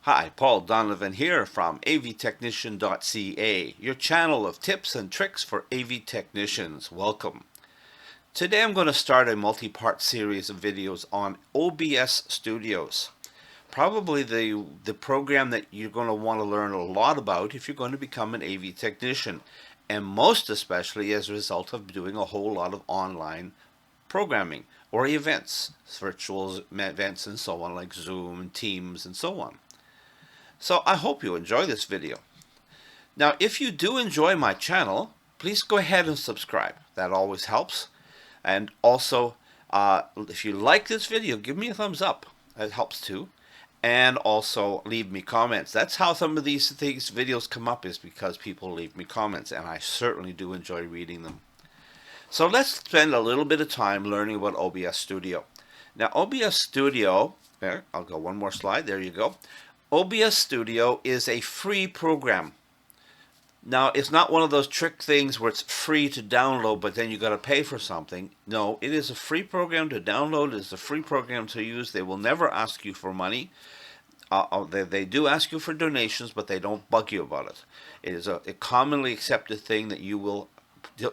Hi, Paul Donovan here from avtechnician.ca, your channel of tips and tricks for AV technicians. Welcome. Today I'm going to start a multi-part series of videos on OBS Studios. Probably the program that you're going to want to learn a lot about if you're going to become an AV technician, and most especially as a result of doing a whole lot of online programming or events, virtual events and so on, like Zoom and Teams and so on. So I hope you enjoy this video. Now, if you do enjoy my channel, please go ahead and subscribe. That always helps. And also, if you like this video, give me a thumbs up. It helps too. And also leave me comments. That's how some of these videos come up, is because people leave me comments, and I certainly do enjoy reading them. So let's spend a little bit of time learning about OBS Studio. Now, OBS Studio, there, I'll go one more slide, there you go. OBS Studio is a free program. Now, it's not one of those trick things where it's free to download, but then you got to pay for something. No, it is a free program to download. It's a free program to use. They will never ask you for money. They do ask you for donations, but they don't bug you about it. It is a commonly accepted thing that you will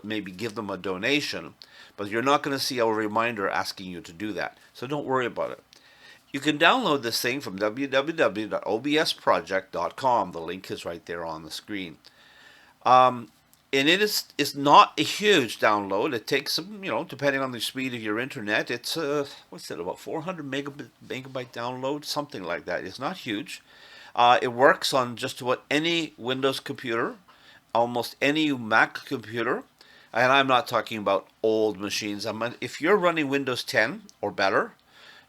maybe give them a donation, but you're not going to see a reminder asking you to do that. So don't worry about it. You can download this thing from www.obsproject.com. The link is right there on the screen. And it's not a huge download. It takes some, depending on the speed of your internet, it's about 400 megabyte download, something like that. It's not huge. It works on just about any Windows computer, almost any Mac computer, and I'm not talking about old machines. If you're running Windows 10 or better,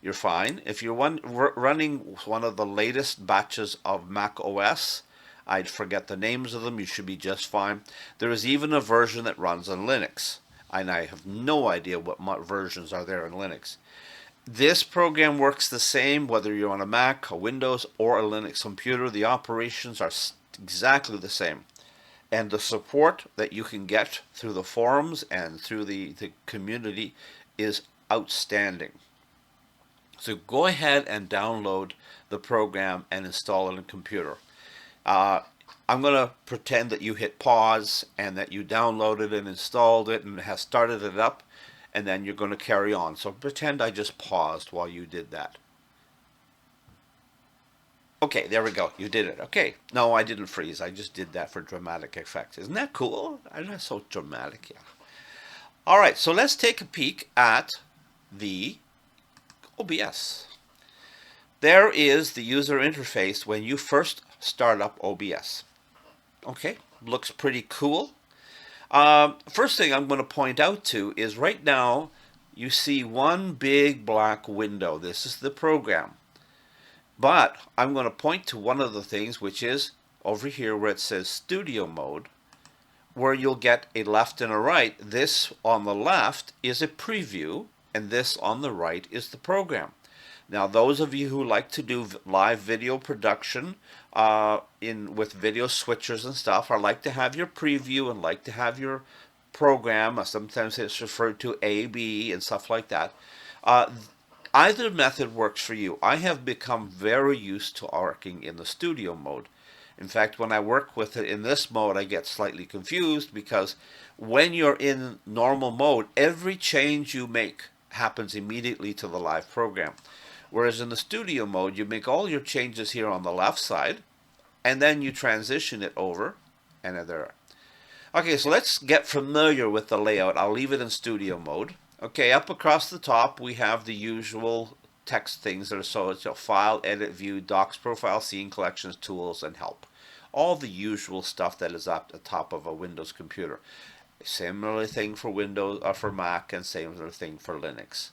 you're fine. If you're running one of the latest batches of Mac OS, I'd forget the names of them, you should be just fine. There is even a version that runs on Linux, and I have no idea what versions are there in Linux. This program works the same whether you're on a Mac, a Windows, or a Linux computer. The operations are exactly the same. And the support that you can get through the forums and through the community is outstanding. So go ahead and download the program and install it on a computer. I'm going to pretend that you hit pause and that you downloaded and installed it and has started it up, and then you're going to carry on. So pretend I just paused while you did that. Okay, there we go. You did it. Okay. No, I didn't freeze. I just did that for dramatic effect. Isn't that cool? I'm not so dramatic, yeah. All right, so let's take a peek at the OBS. There is the user interface when you first start up OBS. Okay, looks pretty cool. First thing I'm going to point out to is right now you see one big black window. This is the program. But I'm going to point to one of the things, which is over here where it says Studio Mode, where you'll get a left and a right. This on the left is a preview, and this on the right is the program. Now, those of you who like to do live video production with video switchers and stuff, or like to have your preview and like to have your program, sometimes it's referred to A, B, and stuff like that. Either method works for you. I have become very used to working in the studio mode. In fact, when I work with it in this mode, I get slightly confused because when you're in normal mode, every change you make happens immediately to the live program. Whereas in the studio mode, you make all your changes here on the left side, and then you transition it over, and there. Okay, so let's get familiar with the layout. I'll leave it in studio mode. Okay, up across the top, we have the usual text things that are it's file, edit, view, docs, profile, scene, collections, tools, and help. All the usual stuff that is up the top of a Windows computer. Similar thing for Windows or for Mac, and similar thing for Linux.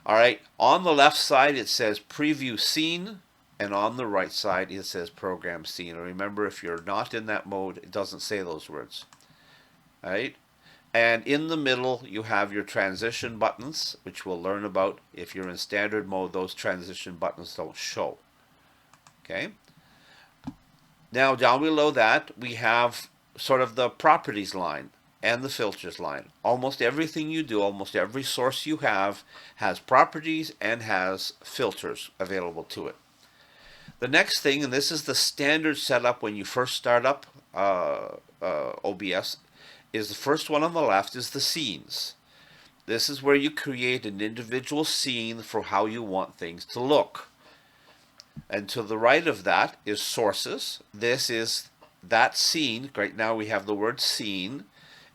All right, on the left side it says preview scene, and on the right side it says program scene. And remember, if you're not in that mode, it doesn't say those words. All right, and in the middle you have your transition buttons, which we'll learn about. If you're in standard mode, those transition buttons don't show. Okay. Now down below that we have sort of the properties line and the filters line. Almost everything you do, almost every source you have, has properties and has filters available to it. The next thing, and this is the standard setup when you first start up OBS, is the first one on the left is the scenes. This is where you create an individual scene for how you want things to look. And to the right of that is sources. This is that scene. Right now we have the word scene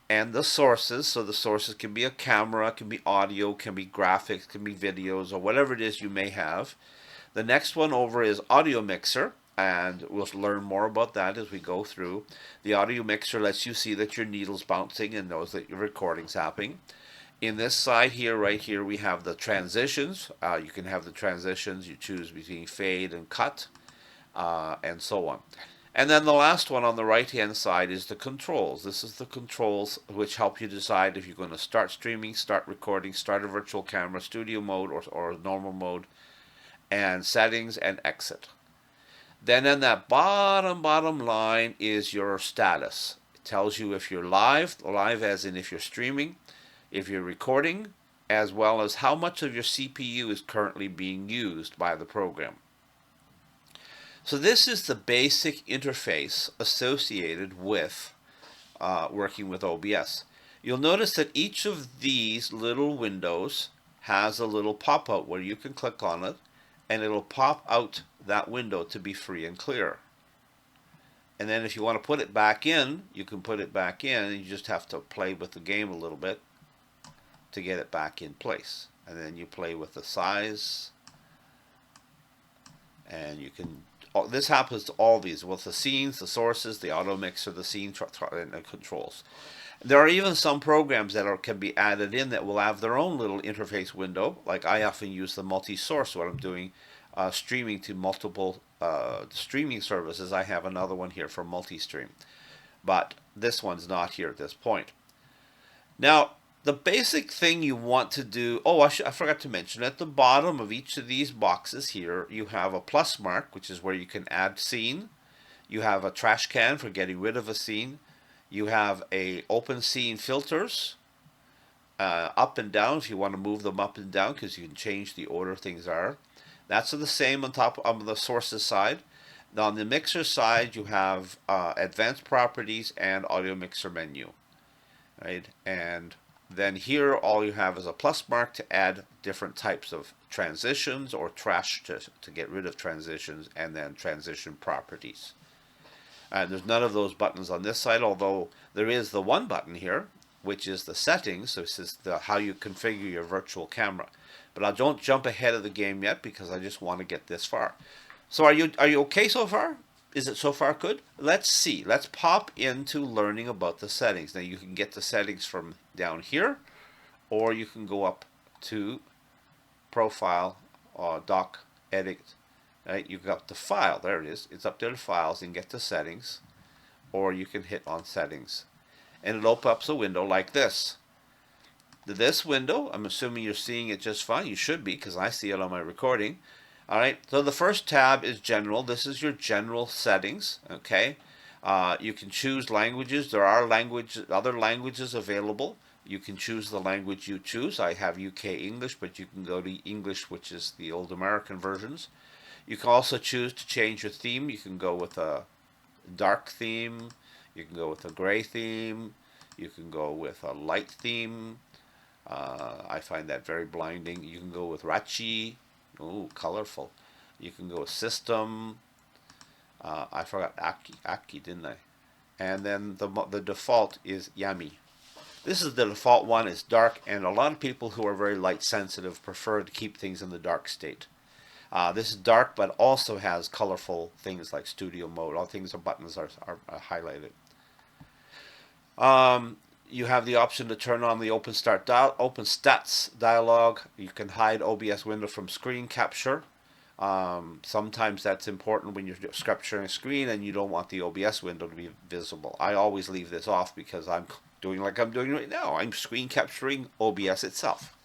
and the sources. So the sources can be a camera, can be audio, can be graphics, can be videos, or whatever it is you may have. The next one over is audio mixer, and we'll learn more about that as we go through. The audio mixer lets you see that your needle's bouncing and knows that your recording's happening. In this side here, right here, we have the transitions. You can have the transitions. You choose between fade and cut, and so on. And then the last one on the right-hand side is the controls. This is the controls which help you decide if you're going to start streaming, start recording, start a virtual camera, studio mode, or normal mode, and settings and exit. Then in that bottom line is your status. It tells you if you're live as in if you're streaming, if you're recording, as well as how much of your CPU is currently being used by the program. So this is the basic interface associated with working with OBS. You'll notice that each of these little windows has a little pop-out where you can click on it and it'll pop out that window to be free and clear. And then if you want to put it back in, you can put it back in, and you just have to play with the game a little bit to get it back in place. And then you play with the size, and you can, this happens to all these, with the scenes, the sources, the auto mixer, the scene and the controls. There are even some programs that can be added in that will have their own little interface window. Like I often use the multi-source when I'm doing streaming to multiple streaming services. I have another one here for multi-stream, but this one's not here at this point. Now, the basic thing you want to do, I forgot to mention, at the bottom of each of these boxes here, you have a plus mark, which is where you can add scene. You have a trash can for getting rid of a scene. You have a open scene filters, up and down if you want to move them up and down, because you can change the order things are. That's the same on top of the sources side. Now on the mixer side, you have advanced properties and audio mixer menu, right? And then here, all you have is a plus mark to add different types of transitions, or trash to get rid of transitions, and then transition properties. And there's none of those buttons on this side, although there is the one button here, which is the settings. So this is how you configure your virtual camera. But I don't jump ahead of the game yet because I just want to get this far. So are you okay so far? Is it so far good? Let's see. Let's pop into learning about the settings. Now you can get the settings from down here, or you can go up to Profile, Dock, Edit. Right? You got the file. There it is. It's up there to Files and get to Settings, or you can hit on Settings, and it opens up a window like this. This window, I'm assuming you're seeing it just fine. You should be, because I see it on my recording. All right, so the first tab is General. This is your general settings, okay? You can choose languages. There are other languages available. You can choose the language you choose. I have UK English, but you can go to English, which is the old American versions. You can also choose to change your theme. You can go with a dark theme. You can go with a gray theme. You can go with a light theme. I find that very blinding. You can go with Rachi. Ooh, colorful. You can go with System. I forgot Aki, didn't I? And then the default is Yami. This is the default one. It's dark, and a lot of people who are very light sensitive prefer to keep things in the dark state. This is dark, but also has colorful things like studio mode. All things, buttons are highlighted. You have the option to turn on the open stats dialog. You can hide OBS window from screen capture. Sometimes that's important when you're capturing a screen and you don't want the OBS window to be visible. I always leave this off because I'm doing like I'm doing right now. I'm screen capturing OBS itself.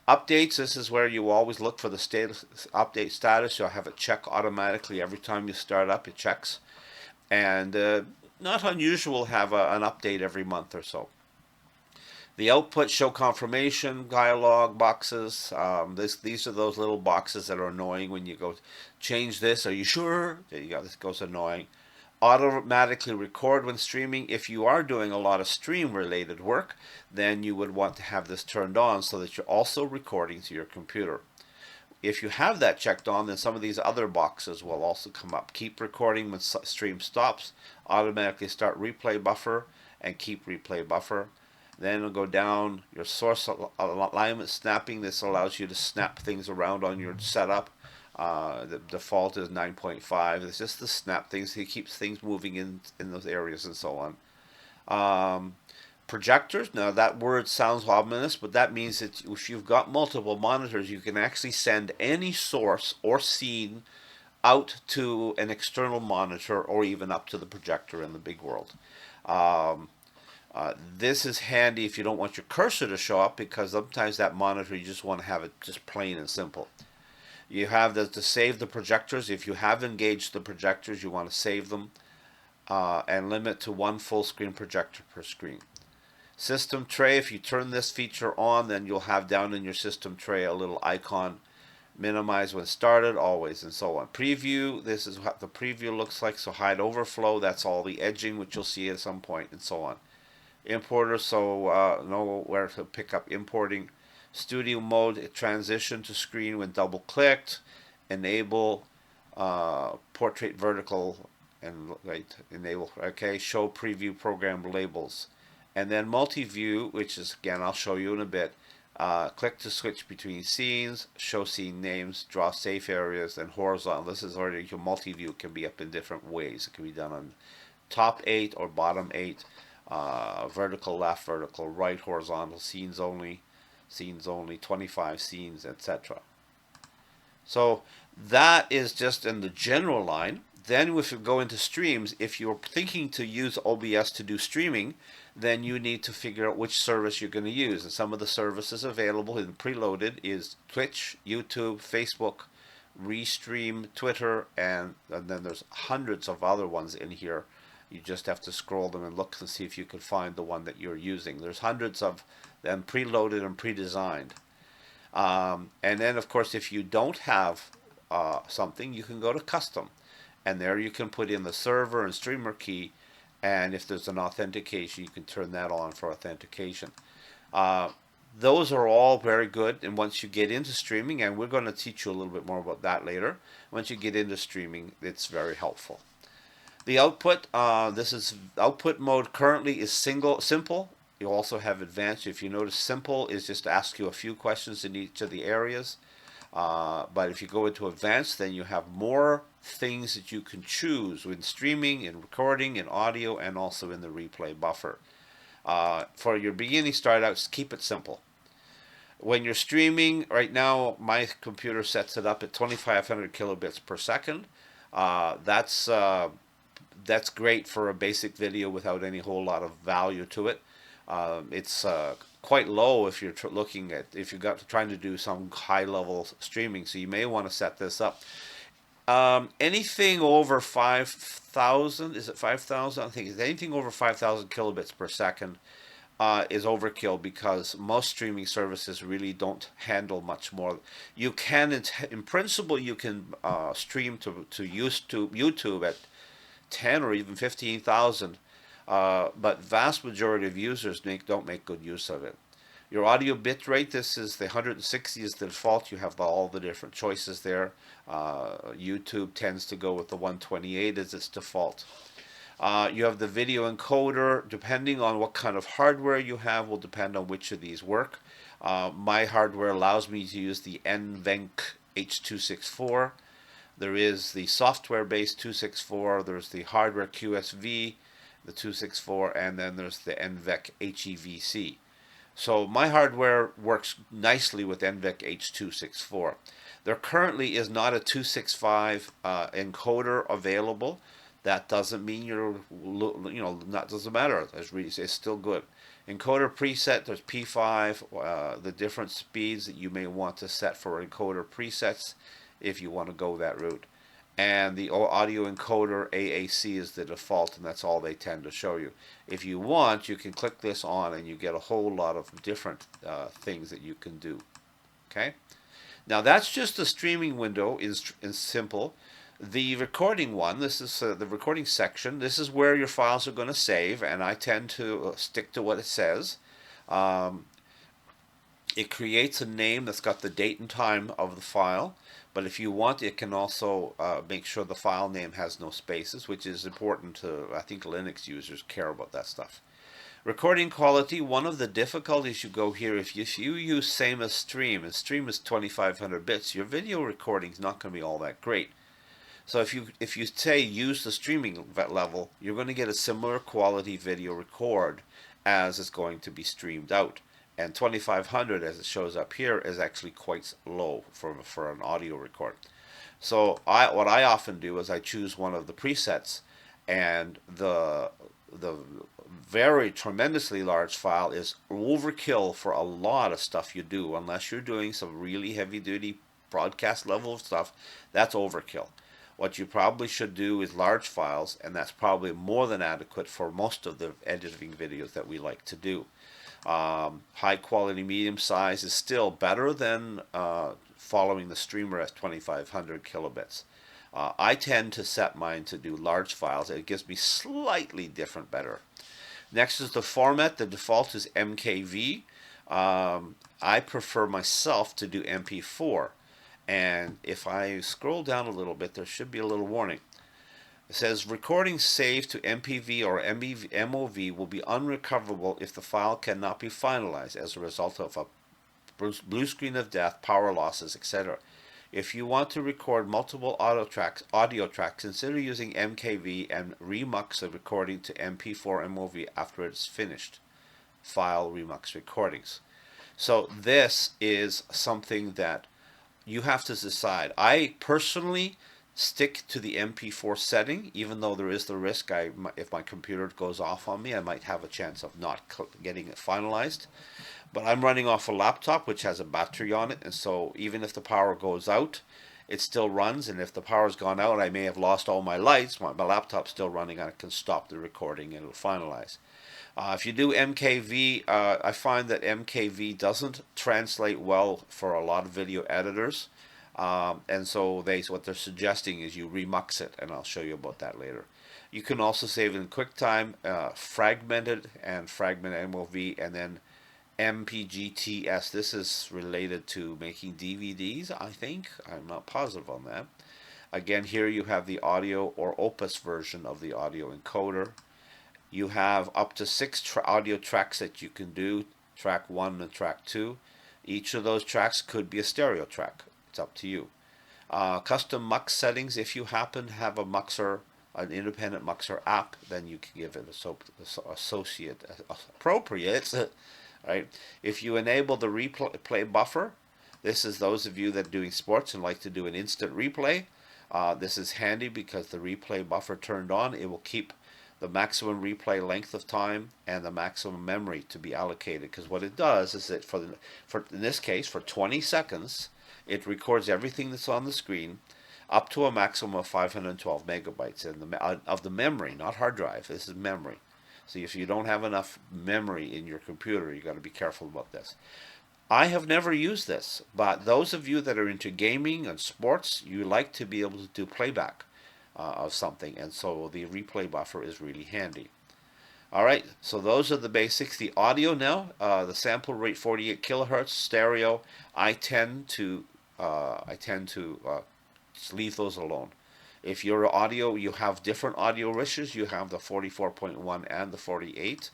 Updates, this is where you always look for the update status. You'll have it check automatically every time you start up. It checks. And not unusual, have an update every month or so. The output show confirmation dialog boxes. These are those little boxes that are annoying when you go change this. Are you sure? There you go. This goes annoying. Automatically record when streaming. If you are doing a lot of stream related work, then you would want to have this turned on so that you're also recording to your computer. If you have that checked on, then some of these other boxes will also come up. Keep recording when stream stops. Automatically start replay buffer and keep replay buffer. Then it'll go down your source alignment snapping. This allows you to snap things around on your setup. The default is 9.5. It's just to snap things. It keeps things moving in those areas and so on. Projectors. Now that word sounds ominous, but that means that if you've got multiple monitors, you can actually send any source or scene out to an external monitor or even up to the projector in the big world. This is handy if you don't want your cursor to show up, because sometimes that monitor you just want to have it just plain and simple. You have to save the projectors. If you have engaged the projectors, you want to save them and limit to one full screen projector per screen. System tray, if you turn this feature on, then you'll have down in your system tray a little icon. Minimize when started, always, and so on. Preview, this is what the preview looks like, so hide overflow, that's all the edging, which you'll see at some point, and so on. Importer, so know where to pick up importing. Studio mode, transition to screen when double clicked. Enable portrait vertical and enable. Okay, show preview program labels, and then multi-view, which is again I'll show you in a bit. Click to switch between scenes, show scene names, draw safe areas, and horizontal. This is already your multi-view can be up in different ways. It can be done on top 8 or bottom 8. Vertical left, vertical right, horizontal, scenes only, 25 scenes, etc. So that is just in the general line. Then if you go into streams, if you're thinking to use OBS to do streaming, then you need to figure out which service you're going to use. And some of the services available and preloaded is Twitch, YouTube, Facebook, Restream, Twitter, and then there's hundreds of other ones in here. You just have to scroll them and look and see if you can find the one that you're using. There's hundreds of them preloaded and pre-designed. And then, of course, if you don't have something, you can go to custom. And there you can put in the server and streamer key. And if there's an authentication, you can turn that on for authentication. Those are all very good. And once you get into streaming, and we're going to teach you a little bit more about that later, once you get into streaming, it's very helpful. The output, this is output mode currently is simple. You also have advanced. If you notice, simple is just to ask you a few questions in each of the areas. But if you go into advanced, then you have more things that you can choose when streaming, in recording, in audio, and also in the replay buffer. For your beginning start out, just keep it simple. When you're streaming, right now my computer sets it up at 2500 kilobits per second. That's great for a basic video without any whole lot of value to it. It's quite low if you're looking at trying to do some high level streaming, so you may want to set this up. Anything over 5,000, is it 5,000? I think it's anything over 5,000 kilobits per second is overkill, because most streaming services really don't handle much more. You can, in principle, you can stream to YouTube at 10 or even 15,000, but vast majority of users don't make good use of it. Your audio bit rate, this is the 160 is the default. You have all the different choices there. YouTube tends to go with the 128 as its default. You have the video encoder. Depending on what kind of hardware you have will depend on which of these work. My hardware allows me to use the NVENC H264. There is the software-based 264, there's the hardware QSV, the 264, and then there's the NVENC HEVC. So my hardware works nicely with NVENC H264. There currently is not a 265 encoder available. That doesn't mean that doesn't matter. It's still good. Encoder preset, there's P5, the different speeds that you may want to set for encoder presets if you want to go that route. and the audio encoder AAC is the default, and that's all they tend to show you. If you want, you can click this on and you get a whole lot of different things that you can do. Okay, now that's just the streaming window is simple. The recording one, this is the recording section. This is where your files are going to save, and I tend to stick to what it says. Um, it creates a name that's got the date and time of the file, but if you want, it can also make sure the file name has no spaces, which is important to, I think Linux users care about that stuff. Recording quality, one of the difficulties you go here, if you use same as stream, and stream is 2500 bits, your video recording is not going to be all that great. So if you say use the streaming level, you're going to get a similar quality video record as is going to be streamed out. And 2500, as it shows up here, is actually quite low for an audio record. So what I often do is I choose one of the presets, and the very tremendously large file is overkill for a lot of stuff you do. Unless you're doing some really heavy duty broadcast level of stuff, that's overkill. What you probably should do is large files, and that's probably more than adequate for most of the editing videos that we like to do. High quality medium size is still better than following the streamer at 2500 kilobits. I tend to set mine to do large files. It gives me slightly different better. Next is the format. The default is MKV. I prefer myself to do MP4. And if I scroll down a little bit, there should be a little warning. It says recording saved to MPV or MOV will be unrecoverable if the file cannot be finalized as a result of a blue screen of death, power losses, etc. If you want to record multiple audio tracks, consider using MKV and remux the recording to MP4 MOV after it's finished. File remux recordings. So this is something that you have to decide. I personally stick to the MP4 setting, even though there is the risk if my computer goes off on me, I might have a chance of not getting it finalized. But I'm running off a laptop which has a battery on it, and so even if the power goes out, it still runs, and if the power's gone out, I may have lost all my lights, my laptop's still running, and I can stop the recording and it'll finalize. If you do MKV, I find that MKV doesn't translate well for a lot of video editors. And so what they're suggesting is you remux it, and I'll show you about that later. You can also save it in QuickTime, fragmented and fragment MOV, and then MPGTS. This is related to making DVDs, I think. I'm not positive on that. Again, here you have the audio or Opus version of the audio encoder. You have up to 6 audio tracks that you can do, track 1 and track 2. Each of those tracks could be a stereo track. It's up to you. Custom mux settings, if you happen to have an independent muxer app, then you can give it appropriate, right? If you enable the replay buffer, this is those of you that are doing sports and like to do an instant replay. This is handy because the replay buffer turned on, it will keep the maximum replay length of time and the maximum memory to be allocated. Because what it does is that in this case, for 20 seconds, it records everything that's on the screen up to a maximum of 512 megabytes of the memory, not hard drive. This is memory. So if you don't have enough memory in your computer, you got to be careful about this. I have never used this, but those of you that are into gaming and sports, you like to be able to do playback of something, and so the replay buffer is really handy. All right, so those are the basics. The audio now, the sample rate 48 kilohertz stereo. I tend to leave those alone. If your audio, you have different audio riches. You have the 44.1 and the 48.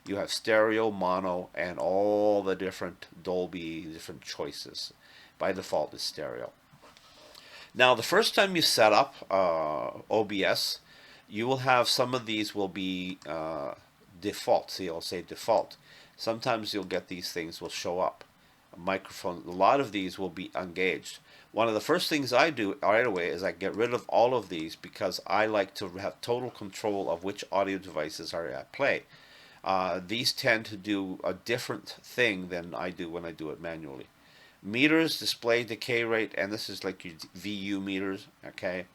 You have stereo, mono, and all the different Dolby, different choices. By default, it's stereo. Now, the first time you set up OBS, you will have some of these will be default. See, I'll say default. Sometimes you'll get these things will show up. A microphone, a lot of these will be engaged. One of the first things I do right away is I get rid of all of these because I like to have total control of which audio devices are at play. These tend to do a different thing than I do when I do it manually. Meters, display decay rate, and this is like your VU meters, okay?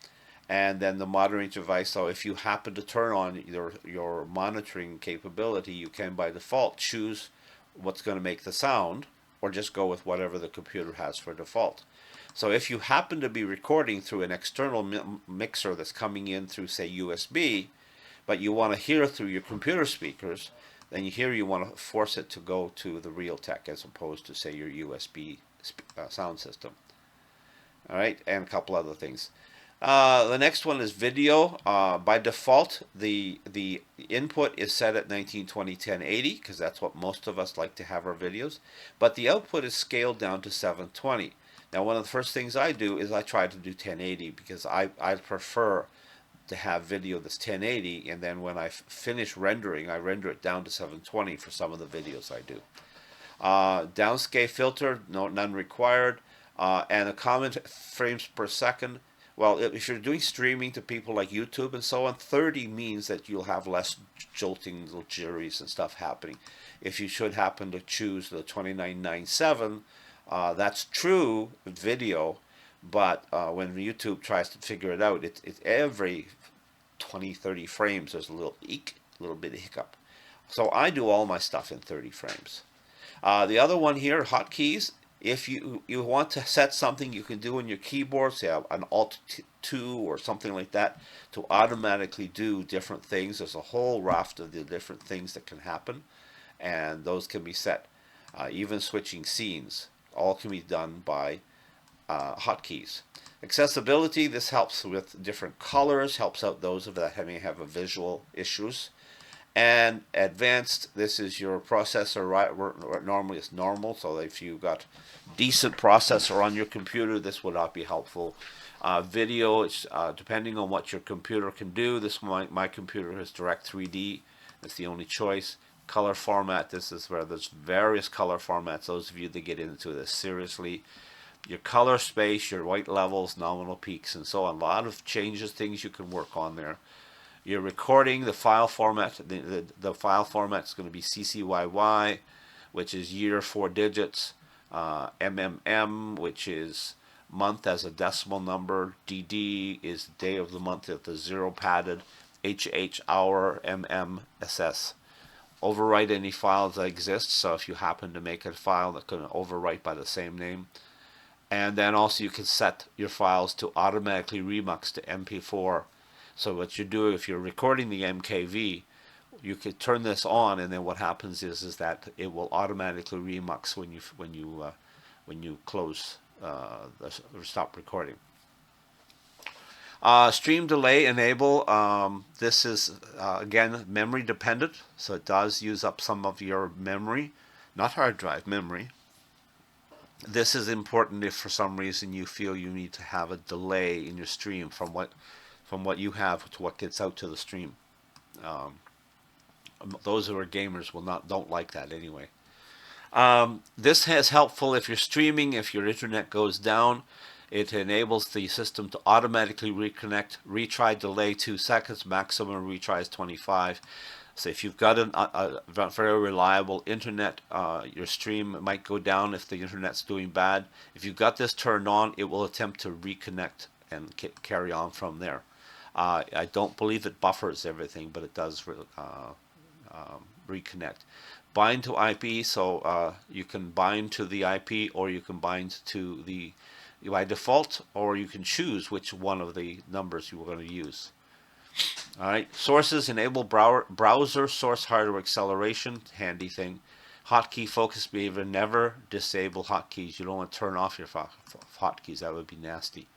and then the monitoring device. So if you happen to turn on your monitoring capability, you can by default choose what's going to make the sound, or just go with whatever the computer has for default. So if you happen to be recording through an external mixer that's coming in through, say, USB, but you want to hear through your computer speakers, then you want to force it to go to the Realtek as opposed to, say, your USB sound system. All right, and a couple other things. The next one is video. By default, the input is set at 1920 1080 because that's what most of us like to have our videos, but the output is scaled down to 720. Now, one of the first things I do is I try to do 1080 because I prefer to have video that's 1080, and then when I finish rendering, I render it down to 720 for some of the videos I do. Downscale filter, none required, and a comment frames per second. Well, if you're doing streaming to people like YouTube and so on, 30 means that you'll have less jolting, little jitteries and stuff happening. If you should happen to choose the 2997, that's true video, but when YouTube tries to figure it out, it's every 20, 30 frames there's a little eek, a little bit of hiccup. So I do all my stuff in 30 frames. The other one here, hotkeys. If you want to set something, you can do on your keyboard, say an Alt 2 or something like that, to automatically do different things. There's a whole raft of the different things that can happen, and those can be set. Even switching scenes, all can be done by hotkeys. Accessibility, this helps with different colors, helps out those that may have a visual issues. And advanced, this is your processor, right? Normally it's normal, so if you've got decent processor on your computer, this would not be helpful. Video, it's depending on what your computer can do. My computer has Direct 3D. That's the only choice. Color format, this is where there's various color formats. Those of you that get into this seriously. Your color space, your white levels, nominal peaks, and so on. A lot of changes, things you can work on there. You're recording the file format. The file format is going to be CCYY, which is year 4 digits. MMM, which is month as a decimal number. DD is day of the month at the 0 padded. HH, hour. MMSS. Overwrite any files that exist. So if you happen to make a file that can overwrite by the same name. And then also you can set your files to automatically remux to MP4. So what you do, if you're recording the MKV, you could turn this on, and then what happens is that it will automatically remux when you close or stop recording. Stream delay enable. This is again memory dependent, so it does use up some of your memory, not hard drive memory. This is important if for some reason you feel you need to have a delay in your stream from what you have to what gets out to the stream. Those who are gamers don't like that anyway. This is helpful if you're streaming, if your internet goes down. It enables the system to automatically reconnect. Retry delay 2 seconds, maximum retry is 25. So if you've got a very reliable internet, your stream might go down if the internet's doing bad. If you've got this turned on, it will attempt to reconnect and carry on from there. I don't believe it buffers everything, but it does reconnect. Bind to IP, so you can bind to the IP, or you can bind to the by default, or you can choose which one of the numbers you are going to use. All right, sources enable browser source hardware acceleration, handy thing. Hotkey focus behavior, never disable hotkeys. You don't want to turn off your hotkeys, that would be nasty.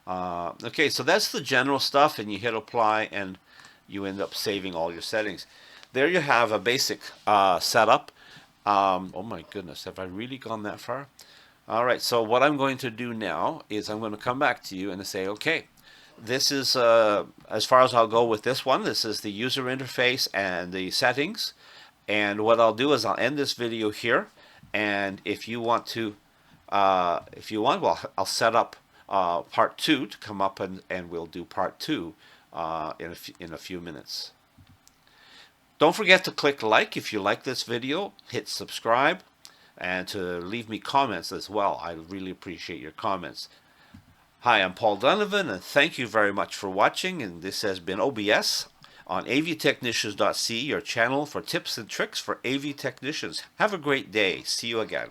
Okay, so that's the general stuff, and you hit apply and you end up saving all your settings. There you have a basic setup. Oh my goodness, have I really gone that far? All right, so what I'm going to do now is I'm going to come back to you and say, okay, this is as far as I'll go with this one. This is the user interface and the settings. And what I'll do is I'll end this video here. And if you want to, well, I'll set up part 2 to come up, and we'll do part 2 in a few minutes. Don't forget to click like if you like this video, hit subscribe, and to leave me comments as well. I really appreciate your comments. Hi, I'm Paul Donovan, and thank you very much for watching. And this has been OBS on avtechnicians.c, your channel for tips and tricks for AV technicians. Have a great day. See you again.